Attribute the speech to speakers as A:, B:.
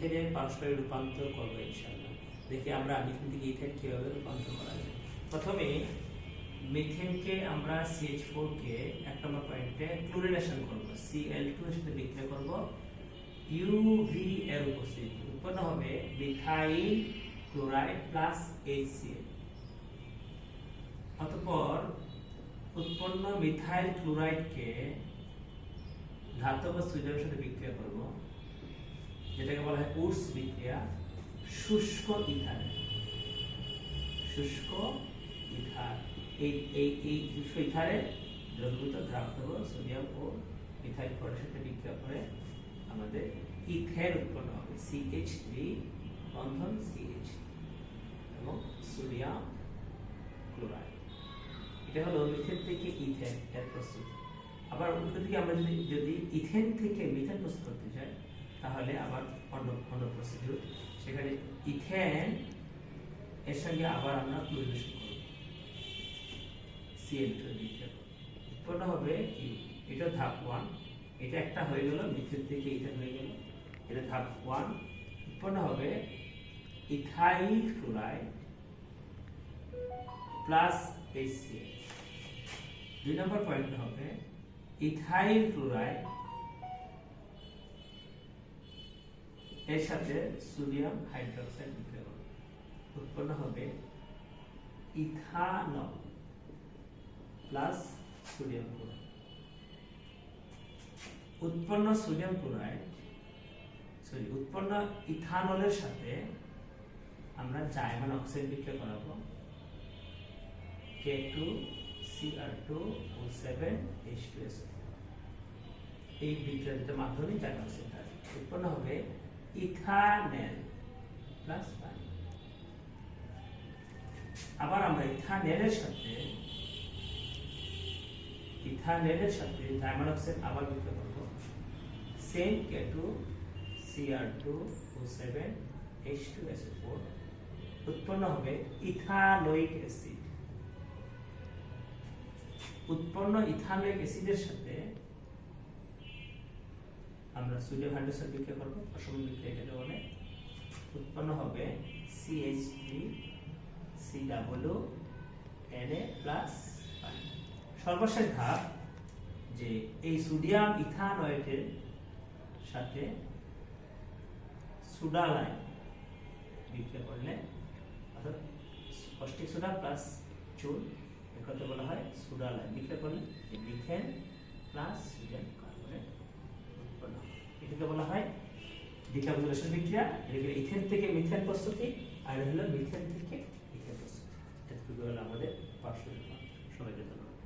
A: ইথেনের পারস্পরিক রূপান্তর করব ইনশাআল্লাহ। দেখি আমরা মিথেন থেকে ইথেন কিভাবে রূপান্তর করা যায়। প্রথমে মিথেনকে আমরা CH4 কে 1 নম্বর পয়েন্টে ক্লোরিনেশন করব, Cl2 এর সাথে বিক্রিয়া করব, UV এর উপস্থিতি উৎপন্ন হবে মিথাইল ক্লোরাইড প্লাস HCl। অতঃপর উৎপন্ন মিথাইল ক্লোরাইডকে ধাতব সোডিয়ামের সাথে বিক্রিয়া করব, যেটাকে বলা হয় উডস বিক্রিয়া, শুষ্ক ইথার। শুষ্ক ইথার এই শুষ্ক ইথারে দ্রবীভূত ধাতব সোডিয়াম ও মিথাইল ক্লোরাইডের সাথে বিক্রিয়া করে আমাদের ইথেন উৎপন্ন হবে, CH3 বন্ধন CH এবং সোডিয়াম ক্লোরাইড। এটা হলো মিথেন থেকে ইথেন এর প্রস্তুতি। আবার উল্টো দিকে আমরা যদি ইথেন থেকে মিথেন প্রস্তুত করতে চাই তাহলে আবার অন্য প্রসিডিউর, সেখানে ইথেন এর সঙ্গে আবার আমরা ক্লোরিনেশন করব, Cl2 বিক্রিয়া করব, উৎপন্ন হবে এটা ধাপ 1। এটা একটা হয়ে গেল, মিথেন থেকে ইথেন হয়ে গেল, এটা ধাপ 1। উৎপন্ন হবে ইথাইল ক্লোরাইড প্লাস HCl। 2 নম্বর পয়েন্ট হবে ইথাইল ক্লোরাইড এর সাথে সোডিয়াম হাইড্রোক্সাইড বিক্রিয়া করবে, উৎপন্ন হবে ইথানল প্লাস সোডিয়াম ক্লোরাইড। উৎপন্ন সোডিয়াম ক্লোরাইড উৎপন্ন ইথানলের সাথে আমরা জার্মান অক্সাইড বিক্রিয়া করাবো, K2Cr2O7H2SO4। এই বিক্রিয়ার মাধ্যমে জার্মান অক্সাইড উৎপন্ন হবে ইথানেল প্লাস পানি। আবার আমরা ইথানেলের সাথে জার্মান অক্সাইড আবার বিক্রিয়া করব, সেম K2Cr2O7H2SO4। উৎপন্ন হবে ইথানোয়িক অ্যাসিড। উৎপন্ন ইথানোয়িক অ্যাসিডের সাথে আমরা সোডিয়াম হাইড্রোক্সাইড বিক্রিয়া করব, অসম্পূর্ণ বিক্রিয়া এটাকে বলে, উৎপন্ন হবে CH3COO Na+। সর্বশেষ ধাপ যে এই সোডিয়াম ইথানয়েটের সাথে সুডালাইন বিক্রিয়া করলে, অর্থাৎ কস্টিক সোডা প্লাস চুন এটাকে বলা হয় সুডালাইন, বিক্রিয়া করলে মিথেন প্লাস সোডিয়াম কার্বনেট উৎপন্ন হয়। এটাকে বলা হয় ডিকার্বক্সিলেশন বিক্রিয়া। এটাকে ইথেন থেকে মিথেন প্রস্তুতি, আর হলো মিথেন থেকে ইথেন প্রস্তুতি। এটা হলো আমাদের পার্শ্ববর্তী। সবাইকে ধন্যবাদ।